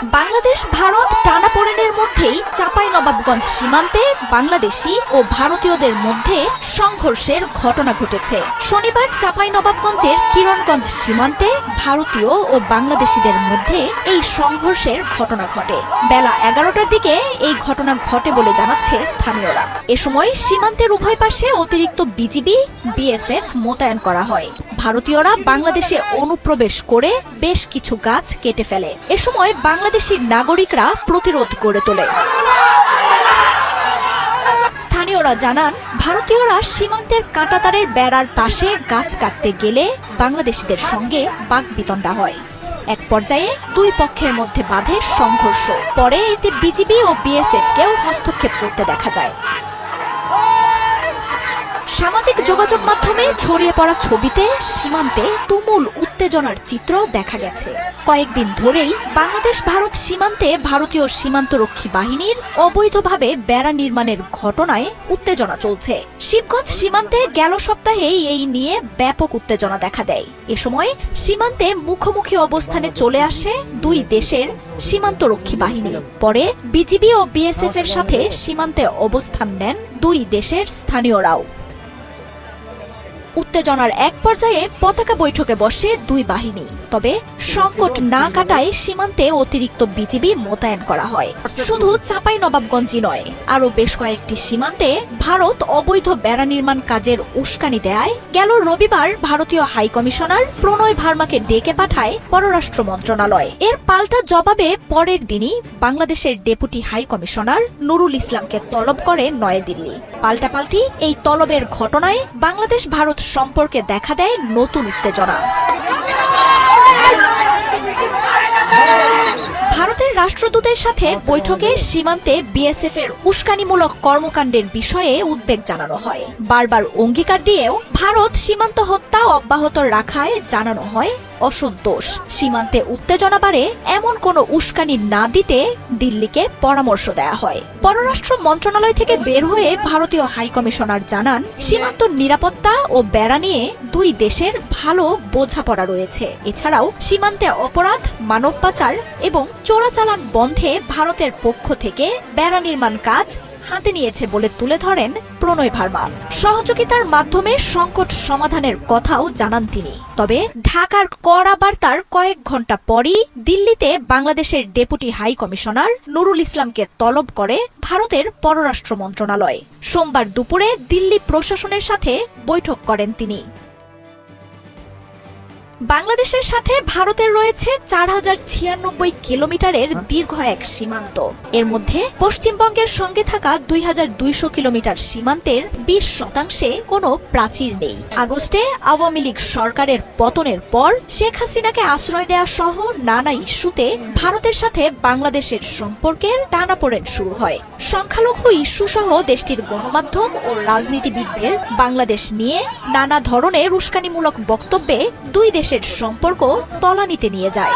বাংলাদেশ ভারত টানাপোড়েনের মধ্যেই চাঁপাইনবাবগঞ্জ সীমান্তে বাংলাদেশি ও ভারতীয়দের মধ্যে সংঘর্ষের ঘটনা ঘটেছে। শনিবার চাঁপাইনবাবগঞ্জের কিরণগঞ্জ সীমান্তে ভারতীয় ও বাংলাদেশিদের মধ্যে এই সংঘর্ষের ঘটনা ঘটে। বেলা 11টার দিকে এই ঘটনা ঘটে বলে জানাচ্ছে স্থানীয়রা। এ সময় সীমান্তের উভয় পাশে অতিরিক্ত বিজিবি, বিএসএফ মোতায়েন করা হয়। ভারতীয়রা বাংলাদেশে অনুপ্রবেশ করে বেশ কিছু গাছ কেটে ফেলে। এ সময় বাংলাদেশি নাগরিকরা প্রতিরোধ গড়ে তোলে। স্থানীয়রা জানান, ভারতীয়রা সীমান্তের কাঁটাতারের বেড়ার পাশে গাছ কাটতে গেলে বাংলাদেশিদের সঙ্গে বাকবিতণ্ডা হয়। এক পর্যায়ে দুই পক্ষের মধ্যে বাধে সংঘর্ষ। পরে এতে বিজিবি ও বিএসএফকেও হস্তক্ষেপ করতে দেখা যায়। সামাজিক যোগাযোগ মাধ্যমে ছড়িয়ে পড়া ছবিতে সীমান্তে তুমুল উত্তেজনার চিত্র দেখা গেছে। কয়েকদিন ধরেই বাংলাদেশ ভারত সীমান্তে ভারতীয় সীমান্তরক্ষী বাহিনীর অবৈধভাবে বেড়া নির্মাণের ঘটনায় উত্তেজনা চলছে। শিবগঞ্জ সীমান্তে গেল সপ্তাহেই এই নিয়ে ব্যাপক উত্তেজনা দেখা দেয়। এ সময় সীমান্তে মুখোমুখি অবস্থানে চলে আসে দুই দেশের সীমান্তরক্ষী বাহিনী। পরে বিজিবি ও বিএসএফ এর সাথে সীমান্তে অবস্থান নেন দুই দেশের স্থানীয়রাও। উত্তেজনার এক পর্যায়ে পতাকা বৈঠকে বসে দুই বাহিনী। তবে সংকট না কাটায় সীমান্তে অতিরিক্ত বিজিবি মোতায়েন করা হয়। শুধু চাঁপাইনবাবগঞ্জই নয়, আরো বেশ কয়েকটি সীমান্তে ভারত অবৈধ বেড়া নির্মাণ কাজের উস্কানি দেয় গেল রবিবার ভারতীয় হাই কমিশনার প্রণয় ভার্মাকে ডেকে পাঠায় পররাষ্ট্র মন্ত্রণালয়। এর পাল্টা জবাবে পরের দিনই বাংলাদেশের ডেপুটি হাই কমিশনার নুরুল ইসলামকে তলব করে নয়াদিল্লি। পাল্টাপাল্টি এই তলবের ঘটনায় বাংলাদেশ ভারত সম্পর্কে দেখা দেয় নতুন উত্তেজনা। ভারতের রাষ্ট্রদূতের সাথে বৈঠকে সীমান্তে বিএসএফ এর উস্কানিমূলক কর্মকাণ্ডের বিষয়ে উদ্বেগ জানানো হয়। বারবার অঙ্গীকার দিয়েও ভারত সীমান্ত হত্যা অব্যাহত রাখায় জানানো হয় অসন্তোষ। সীমান্তে উত্তেজনা বাড়ে এমন কোনো উস্কানি না দিতে দিল্লিকে পরামর্শ দেয়া হয়। পররাষ্ট্র মন্ত্রণালয় থেকে বের হয়ে ভারতীয় হাই কমিশনার জানান, সীমান্ত নিরাপত্তা ও বেড়া নিয়ে দুই দেশের ভালো বোঝাপড়া রয়েছে। এছাড়াও সীমান্তে অপরাধ, মানব পাচার এবং চোরাচালান বন্ধে ভারতের পক্ষ থেকে বেড়া নির্মাণ কাজ হাতে নিয়েছে বলে তুলে ধরেন প্রণয় ভার্মা। সহযোগিতার মাধ্যমে সংকট সমাধানের কথাও জানান তিনি। তবে ঢাকার কড়া বার্তার কয়েক ঘন্টা পরই দিল্লিতে বাংলাদেশের ডেপুটি হাই কমিশনার নুরুল ইসলামকে তলব করে ভারতের পররাষ্ট্র মন্ত্রণালয়। সোমবার দুপুরে দিল্লি প্রশাসনের সাথে বৈঠক করেন তিনি। বাংলাদেশের সাথে ভারতের রয়েছে 4096 কিলোমিটারের দীর্ঘ এক সীমান্ত। এর মধ্যে পশ্চিমবঙ্গের সঙ্গে থাকা 2200 কিলোমিটার সীমান্তের 20% কোনো প্রাচীর নেই। আগস্টে আওয়ামী লীগ সরকারের পতনের পর শেখ হাসিনাকে আশ্রয় দেয়া সহ নানা ইস্যুতে ভারতের সাথে বাংলাদেশের সম্পর্কের টানাপোড়েন শুরু হয়। সংখ্যালঘু ইস্যু সহ দেশটির গণমাধ্যম ও রাজনীতিবিদদের বাংলাদেশ নিয়ে নানা ধরনের উস্কানিমূলক বক্তব্যে দুই দেশের সম্পর্ক তলানিতে নিয়ে যায়।